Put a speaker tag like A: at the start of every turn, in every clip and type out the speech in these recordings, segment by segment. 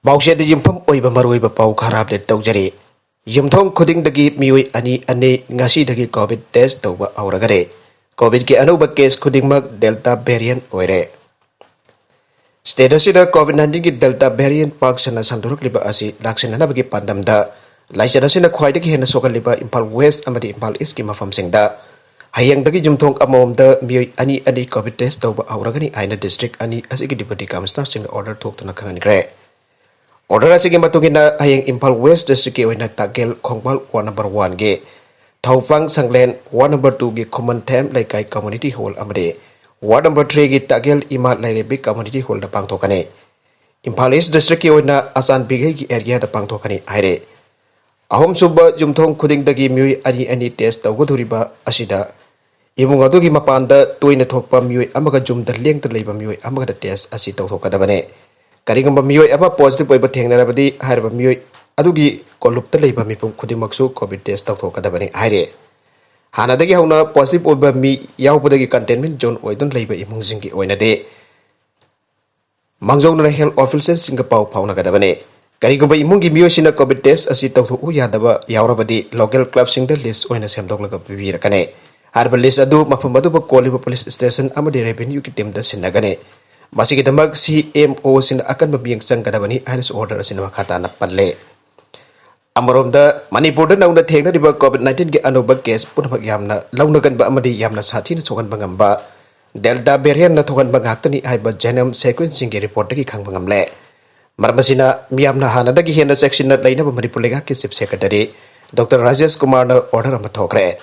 A: Baushe de Yimpum Oiba Maruiba Pau Karab de Dojari. Yimthong Kuding the Gip Mui Ani Ngasi the COVID test Toba Auragare. COVID ki Anuba case Kuding Mug Delta variant Oire. Status of COVID-19 ki Delta variant Parks and Sanduruk Liba Asi, Laxin and Nabagi Pandamda. Lajanasina Quite Hena Soka Liba Impal West Amadi Impal Iskima from Singda. Hayang the Jumthong among the Mui Ani COVID test Toba Auragani Aina district Ani Asiki Deputy Commissioner in the order talk to Nakan Gray. Order sige matungina hayang Impal West district oina tagel Kongbal 1 number 1 ge Thaupang Sanglen 1 number 2 ge common them laikai community hall amade 1 number 3 ge tagel ima lairebi community hall da pangthokane Impal East district oina asan bigai gi area da pangthokane aire ahom suba jumthong khuding dagi mui ani test tawgoduriba asida imung adu gi mapanda toina thokpa mui amaga jumda lengta leiba mui amaga da test asi tawthokadabane Karingamba mioi ama positive oiba thengnarabadi harba mioi adugi kolupta leiba mipum khudimaksu covid test tawthokadabani haire hanadagi hauna positive oiba mi yaubadagi containment zone oidon leiba imungjingi oinade mangjongna health officers singa pau phaunagadabane karigamba imungi mioi sina covid test asi tawthoku yadaba yaurabadi local club singda list oina semdoklaga bibirakane harba list adu mafam adu koliba police station amadi revenue ki team da sinagane Masih kita mag CMO sin akan membincang kadabani harus order sin makata na palle. Amarom da Manipur da nauna thengna diba COVID-19 ke anuba case pun magyamna launagan ba amadi yamna sathi na sokan bangamba Delta variant na thokan bangakta ni aiba genome sequencing ke report ki khang bangamle. Marmasina miyamna hana da ki hena section na laina ba Manipur lega ke chief secretary Dr. Rajesh Kumar na order ama thokre.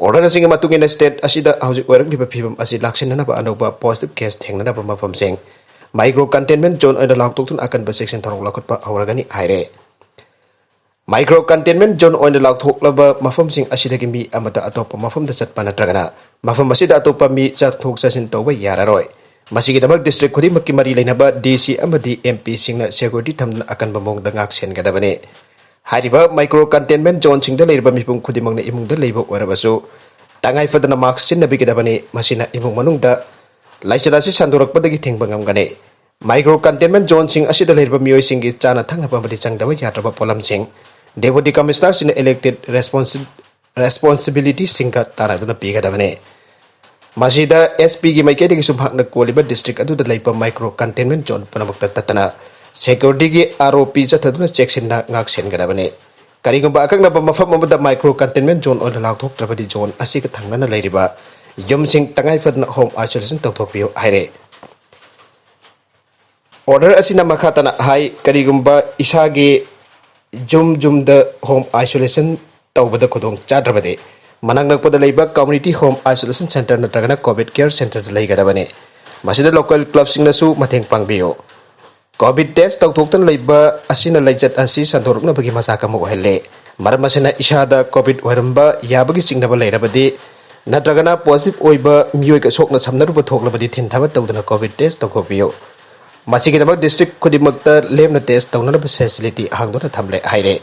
A: Order na singa matungin na state asida hausi orang di bapibam asi laksin na ba anuba positive case thengna na ba mapam sing micro containment zone oina laktokton akan ba section tharong lakot pa auragani aire micro containment zone oina lakthok laba mafam sing asida gi mi amata atopa mafam da chat panatragana mafam asida atopa mi chat thok sasin toba yararoi masigi damak district khudi makki mari leina ba DC amadi MP singna security thamna akan ba mong da ngak sen gadabane Hariba micro containment zone singda leiba mipum khudimangna imungda leiba warabasu tangai fadana marks sin nabi kedabani masina imung manungda laicharasi sandurakpadagi thengbangam micro containment zone sing asida leiba mioi singi chana thangna pamadi changdawa yatraba polam sing deputy commissioner sin elected responsibility singa taraduna pigadabane masida SP gi maikedi gi subhakna koliba district adu da leiba micro containment zone panamakta tatana security gi ROP chathaduna checksin na ngak sen gadabane karigumba akakna ba mafam amada micro containment zone on lakthok trabadi zone asi ka thangna na leiriba yum sing tangai fadna home isolation tawthokpio haire order asina makhatana hai karigumba isage jum da home isolation tawbada khodong chadrabade manang nakpada leiba community home isolation center natragana covid care center leigadabane masida local club singna su matheng pangbiyo COVID test tawthoktan leiba asina leijat asi sandorukna bagi masaka mo helle marmasina isada COVID waramba yabagi singnaba leirabadi natragana positive oiba mioi ka sokna samnaru thoklabadi thinthaba tawdana COVID test tawkhobiyo masigi damak district khudimakta lemna test tawna facility hangdona thamle haire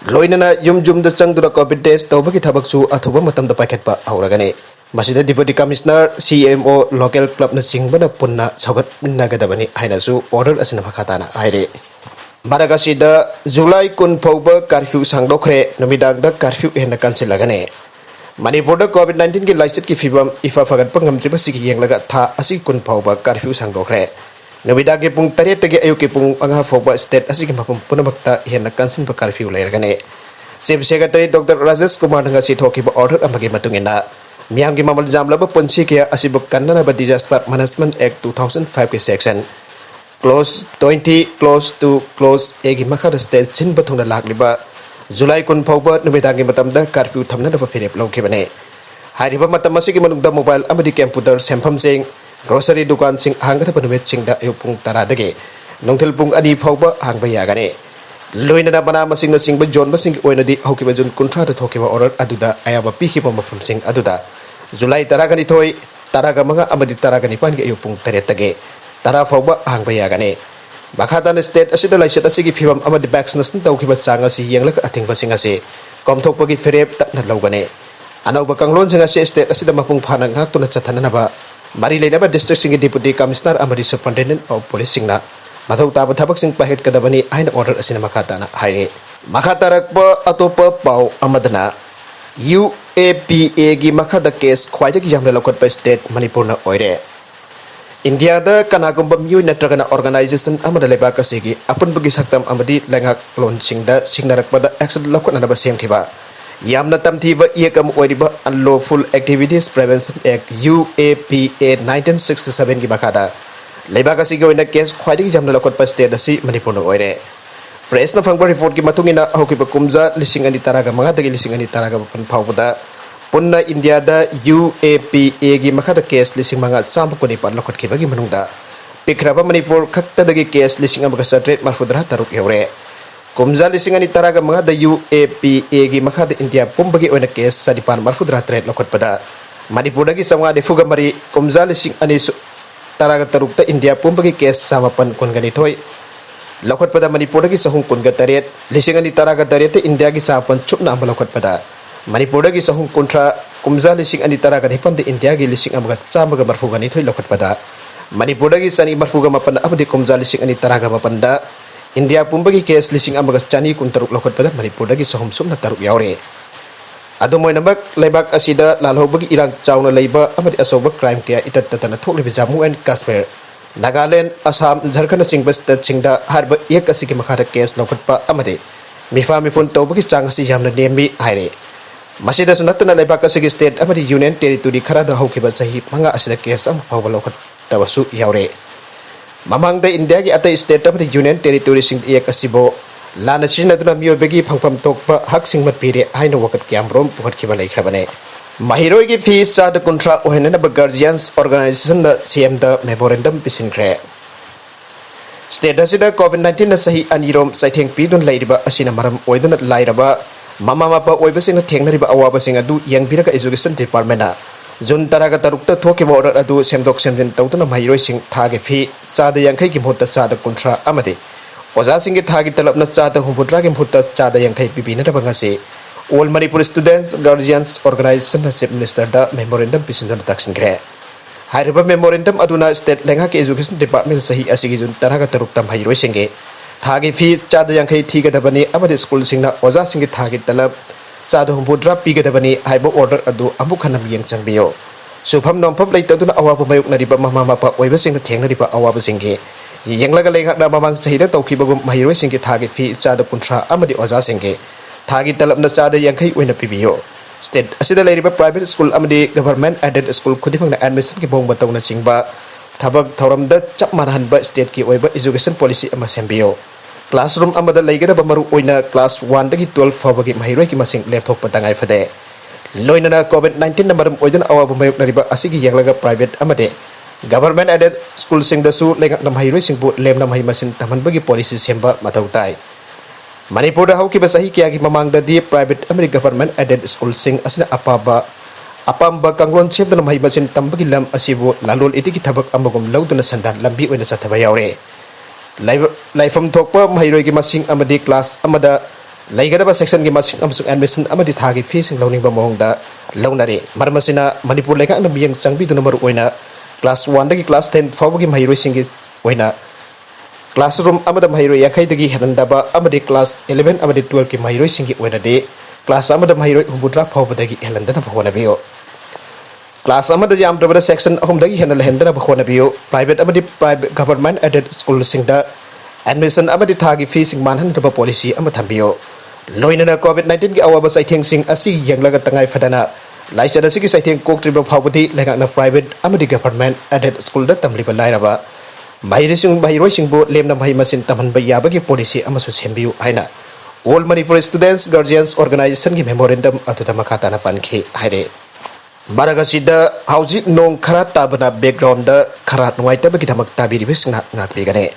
A: loinana yum da changdura COVID test tawbagi thabakchu athuba matamda paikhatpa auragane Masida Deputy Commissioner CMO local club na singbana punna sagat nagadabani hainasu order asina makhatana aire Maragasida July kun pauba curfew sangdokre namidagda curfew hena cancel lagane Manipur da COVID-19 ki laiset ki fibam ifa fagat pangamtriba sigi yenglaga tha asi kun pauba curfew sangdokre namidage pung 3 tagi ayu ki pung anga pauba state asi ki mapum punamakta hena cancel ba curfew lairagane Chief Secretary Dr. Rajesh Kumar nga si thoki ba order amagi matungina Miyam ki mamal jam laba punsi kaya asibuk kanna ba Disaster Management Act 2005 ke section clause 20 clause 2 clause egi makada state sin bathung na lakliba July kun phauba numidangi matamda curfew thamna ba firep lokebane hariba matam asigi manungda mobile amadi computer sempham sing grocery dukan sing hangga thapa numit singda ayupung tara dage nongthil pung ani phauba hangba yagane loina na bana masing na singba zone ba sing oina di haukiba zone kontra da thokiba order aduda ayaba pikiba mafam sing aduda July taragani thoi taraga manga amadi taragani pan ge ayupung taretage tara fauba hangba yagane bakhadan state asida laisat asigi phibam amadi vaccination tawkiba changa si yenglak athingba singa se komthokpagi ferep tatna logane anauba kanglon singa se state asida mapung phana ngak tuna chathana ba mari leina ba district singi deputy commissioner amadi superintendent of police singna mathau taba thabak sing pahet kadabani aina order asina makatana haire makatarakpa atopa pau amadana UAPA gi makhada case khwaidagi yamna lokotpa state Manipur na oire India da kanagumba miyu natragana organization amada lebak asigi apun bagi saktam amadi lengak launching da singnarakpada action lokot naba semkhiba yamna tamthiba yekam oiriba unlawful activities prevention act UAPA 1967 gi makada lebak asigi oina case khwaidagi yamna lokotpa state asi Manipur na oire fresh na fangba report ki matungina hokiba kumja lising ani taraga mangadagi lising ani taraga pan phawda punna India da UAPA gi makhada case lising manga chamba koni par lokot khibagi manungda pikraba Manipur khakta dagi case lising amaga satret marfudra taruk yaure kumja lising ani taraga manga da UAPA gi makhada India pumbagi oina case sadipan marfudra tret lokot pada Manipur dagi samga defuga mari kumja lising ani taraga taruk ta India pumbagi case samapan kongani thoi lokot pada Manipur dagi sahung kunga taret lising ani taraga taret India gi sapan chupna am lokot pada Manipur dagi sahung kontra kumza lising ani taraga hipan de India gi lising amaga chamaga marfuga ni thoi lokot pada Manipur dagi sani marfuga mapan abdi kumza lising ani taraga mapanda India pumbagi case lising amaga chani kuntaruk lokot pada Manipur dagi sahum sumna taruk yaure adumoy nambak lebak asida lalhobagi irang chawna leiba amadi asoba crime kya itat tatana thoklibi Jammu and Kashmir Nagaland Assam Jharkhand chingba state chingda harba ek asigi makhara case lokotpa amadi mifa mifun tawbagi chang asi yamna nembi haire masida sunatna lebak asigi state amadi union territory khara da haukiba sahi manga asida case am phawba lokot tawasu yaure mamangda India gi atai state amadi union territory sing ek asibo lana sinaduna miyobegi phangpam tokpa hak singmat pire haina wakat kyamrom pukhat khiba laikhrabane Mahiroi ki fees chad kontra ohenana ba guardians organization da CM da memorandum pisinkre state asida COVID-19 na sahi anirom saitheng pidun lairiba asina maram oiduna lairaba mama mapa oibasing na thengnariba awabasing adu yangbiraga education department na jun taraga tarukta thoki order adu semdok semjin tawtuna mahiroi sing thage fee chada yankai ki mhutta chada kontra amade oja sing ki thagi talapna chada humputra ki mhutta chada yankai pipina da bangase All Manipur Students Guardians Organization Chief Minister da memorandum pisindan taksin gre Hariba memorandum aduna state lengha ke education department sahi asigi jun taraga taruk tam hairoi singe thagi fee chada yankai thiga dabani amadi school singna oja singi thagi talab chada humpudra piga dabani haibo order adu amu khanam yeng changbiyo Subham nompham leitaduna awabu mayuk nariba mama mapa oiba singna thengnariba awabu singe yenglaga lengha da mamang sahida tawkibagum mahiroi singi thagi fee chada kuntra amadi oja singe Thagi talapna chada yankai oina pibiyo state asida lairiba private school amadi government aided school khudifangna admission ki bong batawna chingba thabak thoramda chap manhanba state ki oiba education policy ama sembiyo classroom amada laigada bamaru oina class 1 dagi 12 fawagi mahiroi ki masing laptop patangai fade loinana COVID-19 namaram oidana awabu mayuk nariba asigi yanglaga private amade government aided school sing dasu lengak nam mahiroi singbu lemna mahi masin tamanbagi policy semba matautai Manipur da hauki basahi kya gi mamang da di private American government aided school sing asina apamba kanglon chep da mai basin tambagi lam asibu lalol iti ki thabak amagum lauduna sandan lambi oina chathaba yaure laifam thokpa mairoi gi masing amadi class amada laigada ba section gi masing amsuk admission amadi thagi fee sing lawning ba mong da lawnare marmasina Manipur leka na biyang changbi du number oina class 1 da gi class 10 fawgi mairoi sing gi oina Classroom amada mahiroi yakai dagi hadandaba amadi class 11 amadi 12 ki mahiroi singi oina de class amada mahiroi humbudra phawba dagi helandana bhona biyo class amada jam dabada section ahum dagi henal hendana bhona biyo private amadi private government aided school singda admission amadi thagi fee sing manhan daba policy ama thambiyo loinana COVID-19 ki awaba saitheng sing asi yanglaga tangai fadana laisada sigi saitheng koktriba phawbudi lengakna private amadi government aided school da tamliba lairaba Mahiroi singbo lemna mahi masin taman bayabagi policy amasu sembiu haina All Manipur Students Guardians Organization ki memorandum atuda makatana pankhi haire Baragasida hauji nong khara tabana background da khara nuaita bagi dhamak tabiri bis ngakri gane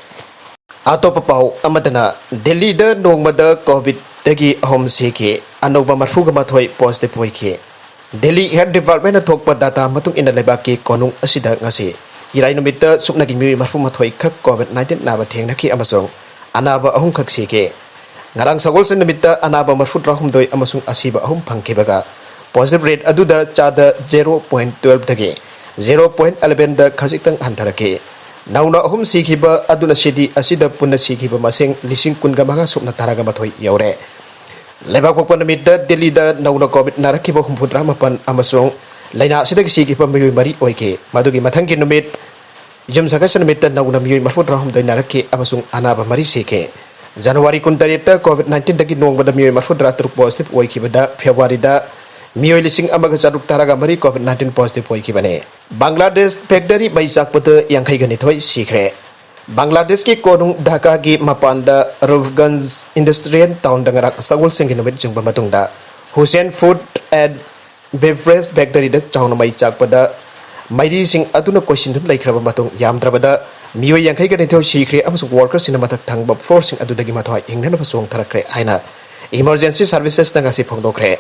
A: Atopa pau amadana Delhi da nongmada COVID dagi home siki anoba marfuga mathoi positive hoike Delhi Health Department thokpa data matung ina lebaki konung asida ngasi Irai numita suknagi mi marfu mathoi khak COVID-19 naba thengnaki amasung anaba ahum khak sike ngarang sagol sen numita anaba marfu rahum doi amasung asiba ahum phangkebaga positive rate aduda chada 0.12 dagi 0.11 da khajitang hantarake nauna ahum sikiba aduna sidi asida punna sikiba masing lising kun gamaga supna taraga mathoi yaure lebak pokpan midda delhi da nauna covid narakiba humputra mapan amasong laina sidak sikiba miyoi mari oike madugi mathangi numit jum sakasan midda nauna miyoi marfutra hum doi naraki amasong anaba mari sike Januari kuntarita covid 19 dagi nongbada miyoi marfutra truk positive oikibada February da miyoi lising amaga charuk taraga mari covid 19 positive oikibane Bangladesh factory bai sakpata yankhai gani thoi sikre Bangladesh ki konung Dhaka ki mapanda Rufganj Industrial Town dangarak sagul singin numit jingba matungda Hussein Food and Beverage Factory da chawna mai chakpada mairi sing aduna question dun laikhraba matung yamdrabada miyoi yankhai gani thoi sikre amsuk workers sina matak thangba forcing adudagi mathoi ingnana basong tharakre aina emergency services na ngasi phongdokre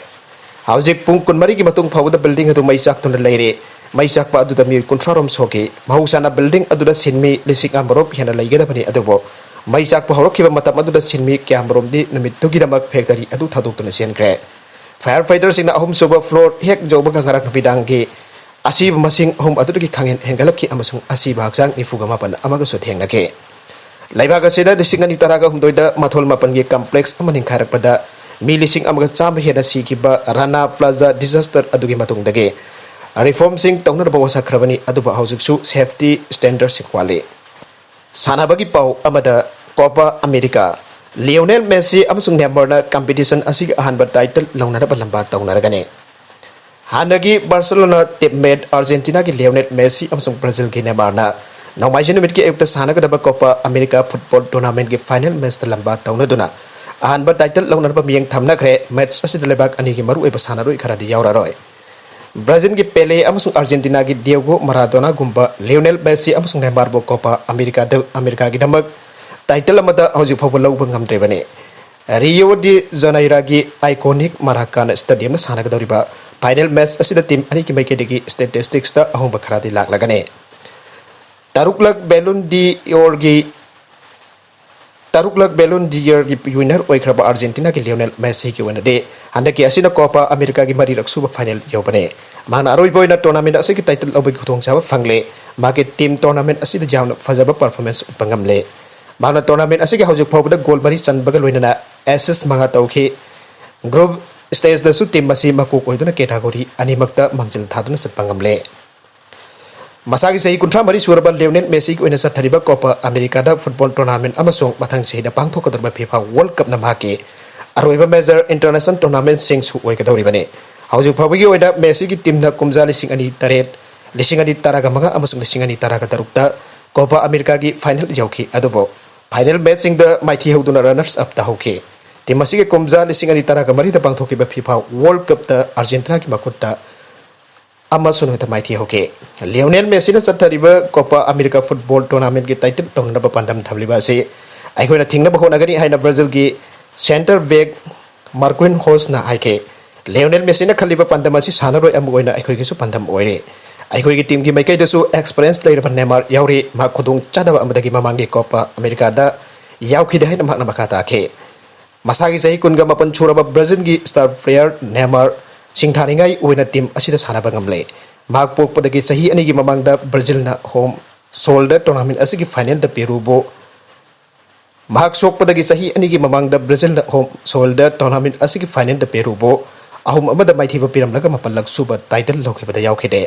A: Haujik pung kun mari ki matung phawda building adu mai chak tun leire mai chak pa adu da mi kunthrarom soke mahusana building adu da sinmi lisik amrop hena laigada bani adu bo mai chak pa horok kiba matam adu da sinmi kyamrom di namit tugi damak factory adu thaduk tun sen kre firefighters ina ahum soba floor hek joba gangarak bidang ge asib masing ahum adu ki khangen hengalak ki amasung asib haksang nifuga mapan amaga so thengna ke laibaga seda disingani taraga humdoida mathol mapan ge complex amaning kharak pada mi lising amaga cham hena sikiba Rana Plaza disaster adugi matungdage reform sing tawnar bawa sakrabani aduba haujiksu safety standard sikwale sanabagi pau amada Copa America Lionel Messi amasung Neymar na competition asig ahanba title launara balamba tawnaragane hanagi Barcelona teammate Argentina ki Lionel Messi amasung Brazil ki Neymar na nawmaijin mit ki ekta sanagadaba Copa America football tournament ki final match lamba tawnaduna ahanba title launarba miyeng thamnakre match asid lebak ani ki maru eba sanaroi kharadi yauraroi Brazil ki Pele amasung Argentina ki Diego Maradona gumba Lionel Messi amasung Neymar bo Copa America ki damak title amada hauju phabu lawba ngamdrebane Rio de Janeiro ki iconic Maracanã stadium na sanagadoriba final match asida team ani ki maikedi statistics ta ahumba kharadi laklagane taruklak Ballon d'Or ki winner oikraba Argentina ki Lionel Messi ki winner de handaki asina Copa America ki mari raksuba final yobane mana aroi boina tournament asiki title obai khutong chaba fangle mage team tournament asida jamna fajaba performance upangamle mana tournament asiki haujuk phawda goal mari chanbaga loinana assist manga tawki group stage da su team masi maku koiduna category animakta mangjil thaduna satpangamle Masagi sahi kuntra mari suraba Lionel Messi ki oina sathariba Copa America da football tournament amasong mathang sahi da pangthokadorba FIFA World Cup na maki aroiba major international tournament sing su oikadori bane hauju phawigi oina Messi ki team na kumja lising ani taret lising ani taraga manga amasong lising ani taraga tarukta Copa America ki final yauki adubo final match sing da maithi hoduna runners up ta hoki team masi ki kumja lising ani taraga mari da pangthokiba FIFA World Cup ta Argentina ki makutta Amazon hota maithi hoke Lionel Messi na chathariba Copa America football tournament ki title tongna ba pandam thabliba se aigona thingna ba hona gani haina Brazil ki center back Marquinhos na aike Lionel Messi na khaliba pandam asi sanaroi am oina aigoi gi su pandam oire aigoi gi team gi maikai da su experience leira Neymar yauri ma khudung chadaba amadagi mamangi Copa America da yauki da haina makna bakata ke masagi sahi kunga mapan churaba Brazil gi star player Neymar singtharingai oina team asida sanaba ngamle mak pokpadagi sahi ani gi mamangda Brazil na home shoulder tournament asigi final da Perubo mak sokpadagi sahi ani gi mamangda Brazil na home shoulder tournament asigi final da Perubo ahum amada maithiba piramlaga mapalak suba title lokhibada yaukhide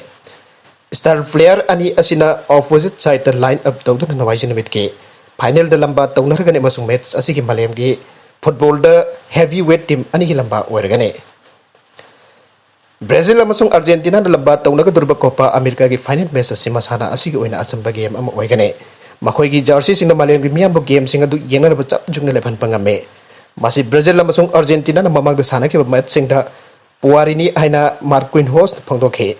A: star player ani asina opposite side da line up tawduna nawaijin mitke final da lamba tawnargane masung match asigi malem gi football da heavyweight team ani gi lamba oirgane Brazil amasung Argentina na lamba tawnaga durba Copa America ki final match asi masana asigi oina achamba game ama oigane makhoi gi jersey sing malem gi miyam game sing adu yenga ba chap jungna leban pangame masi Brazil amasung Argentina na mamang da sana ki match sing da puarini aina Marquinhos phangdokhe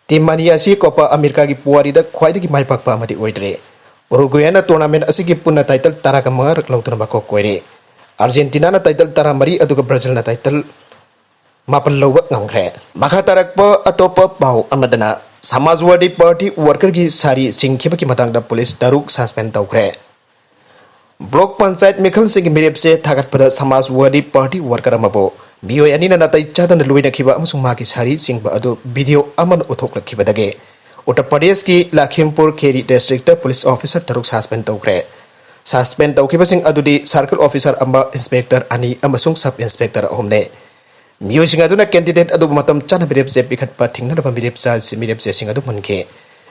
A: team mani asi Copa America ki puari da khwaida ki mai pakpa amadi oidre Uruguay na tournament asigi punna title taraga mangar lautuna ba ko koire Argentina na title taramari aduga Brazil na title Mapal loba ngamkre makha tarakpa atopa pau amadana Samajwadi Party worker ki sari singkhiba ki matangda police taruk suspend tawkre block panchayat mikhal sing mirep se thagat pada Samajwadi Party worker amabo miyoi ani na natai chadan luina khiba amasung ma ki sari singba adu video aman uthok lakhiba dage Uttar Pradesh की Lakhimpur Kheri district police officer तरुक suspend तौखरे suspend तौखिबसिंग अदुदी circle officer अमा inspector अनि अमसुंग sub inspector अहुमने मियोसिंग अदुना candidate अदु मतम चाना मिरेप जे पिखतपा थिंगनबा मिरेप चा मिरेप जे सिंग अदु मनके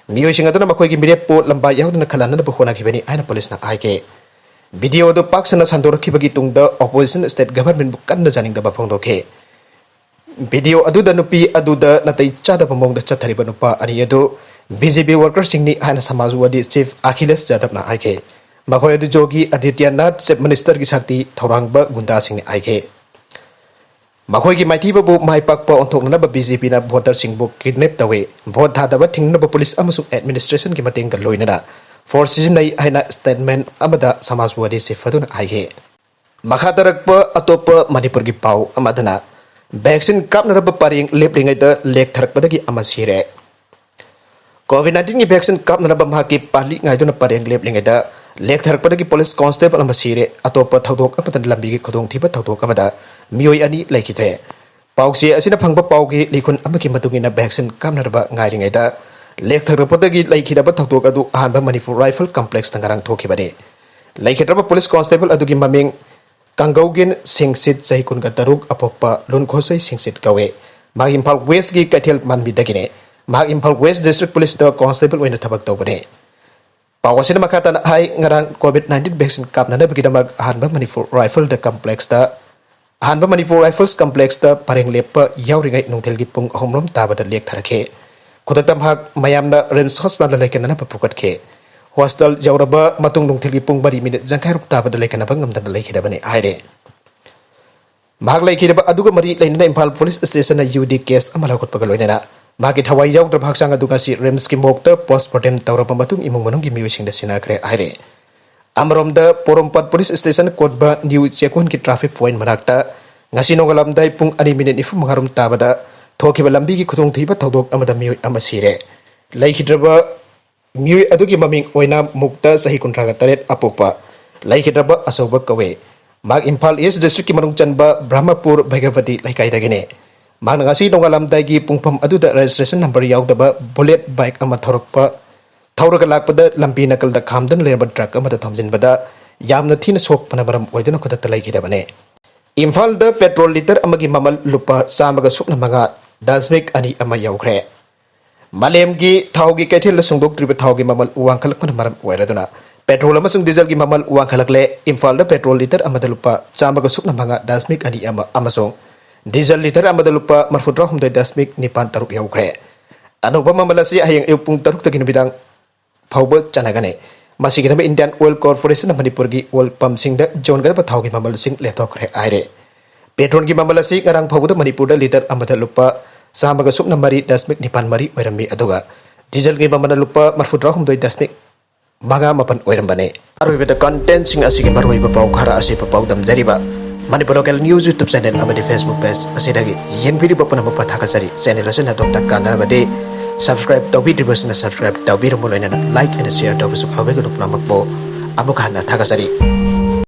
A: मियोसिंग अदुना मखोइगी मिरेप पो लंबा याउदुना खलाननबा होनाखिबनि आइना पुलिसना आइके वीडियो दो पाक्सना संदोरखिबगी तुंगदा ऑपोजिशन स्टेट गवर्नमेंट कन्न जानिंगदबा फोंदोके वीडियो अदुदा नुपी अदुदा नतै चादबा मोंगदा चथरिबा नुपा अनि अदु बीजेपी वर्कर सिंगनी आइना समाजवादी चीफ अखिलेश यादवना आइके मखोय अदु जोगी आदित्यनाथ चीफ मिनिस्टर की शक्ति थौरांगबा गुंडा सिंगनी आइके मखोय की माइथीबबु माइपाकपा ओंथोकनबा बीजेपी ना वोटर सिंगबु किडनैप तवे वोट थादबा थिंगनबा पुलिस अमसु एडमिनिस्ट्रेशन की मतेंग लोइनना force सिजनai haina statement amada samajwadi sifaduna aige makha tarakpa atopa manipur gi pau amadana vaccine kapnaraba pareng Leplingei Lektharkpadagi amasire covid-19 gi vaccine kapnaraba mahaki pali ngaiduna pareng Leplingei Lektharkpadagi police constable amasire atopa thodok amadan lambi gi khodong thiba thodok amada miyoi ani laikitre pausi asina phangba paugi likhun amaki matungina vaccine kapnaraba ngairingai Lektharkpadagi laikhidaba thoktok adu ahanba Manipur Rifle Complex tangarang thokibade laikhidraba police constable adugi maming Kangaugin Singsit Jahikun Gataruk apokpa Lunkhosoi Singsit kawe mag Imphal West gi Kaithel manbi dagine mag Imphal West District Police the constable oina thabak tawbane pawasina makata hai ngarang covid-19 vaccine kapnana bagidamag ahanba Manipur Rifle the complex da ahanba Manipur Rifles Complex da pareng lepa yauringai nungthel gi pung ahomrom tabada lektharake खुदतम हक मयामना RIMS hospital लेकेना पपुकट के hostel जौरबा मतुंग नुंगथिलगी पुंग बरी minute जंखाय रुप ताबद लेकेना ngमदन लेखिदबने आइरे भाग लेखिदबा अदुगा मरी लेना Imphal police station UD case अमला खटपग लोइना मागी थवाई याउद्र भागसांग अदुगा सि रिम्स की मोक्ट पोस्टमार्टम तौरबा मतुंग इमुंग मनुंग gi मिविसिंग द सिनाख्रे आइरे अमरोम द पोरमपत पुलिस स्टेशन कोटबा न्यू चेकोन की ट्रैफिक पॉइंट मनाक्ता ngasi nongalamdai pung 2 minute ifu mangarum tabada थोकिबा लंबी की खुदोंग थीबा थौदोक अमदा मियोय अमसिरे लैखिद्रबा मियोय अदुगी ममिंग ओइना मुक्ता सही कुंट्रागा तरेट अपोपा लैखिद्रबा असौबा कवे माग इम्फाल ईस्ट डिस्ट्रिक्ट की मनुंग चनबा ब्रह्मपुर भैगवती लैकाइदगिने माग ngasi नोंगालामदाइगी पुंगफम अदुदा रजिस्ट्रेशन नंबर याउदबा बुलेट बाइक अमा थौरकपा थौरगा लाकपदा लंबी नकलदा खामदन लेरबा ट्रक अमदा थमजिनबदा यामना थीना सोकपना बरम ओइदना खुदता लैखिदबने इम्फाल द पेट्रोल लीटर अमगी ममल लुपा चामगा सुकना मंगा दशमिक अनि अमा यौख्रे मालेमगी थाउगी कैथेल सुंगदोक्त्रिबा थाउगी ममल वांखलकपना मरम ओइरदुना पेट्रोल अमसुंग डीजल की ममल वांखलकले इम्फाल द पेट्रोल लीटर अमदा लुपा चामगा सुकना मंगा दशमिक अनि अमा अमसुंग डीजल लीटर अमदा लुपा मरफुद्रा हुमदय दशमिक निपान तरुक यौख्रे अनोबा ममल असि हयंग एपुंग तरुक तगिन बिदांग फाउबा चनागने मासिगिदम इंडियन ऑयल कॉर्पोरेशन मणिपुर की ऑयल पंप सिंग द जोनगद थाउगी ममल सिंग लेथोख्रे आइरे पेट्रोल की ममल असि ngarang फाउबद मणिपुर द लीटर अमदा लुपा चामगा सुकना मरी दशमिक निपान मरी ओइरमी अदुगा डीजल की ममल लुपा मरफुद्रा हुमदय दशमिक मगा मपन ओइरमबने अरुबेद कंटेंट सिंग असि के बरवई पाउ खरा असि पाउ दमजरिबा Manipur local news YouTube channel अमदि फेसबुक पेज असिदगी येनबिरि बपन म पथाकसरी चैनल असिन अदोम तक कानरबदे सब्सक्राइब तौबिदिबसना सब्सक्राइब तौबिरमु लोइना लाइक एंड शेयर तौबसु खावेगु नुपनामकबो अमुखाना थाकसरी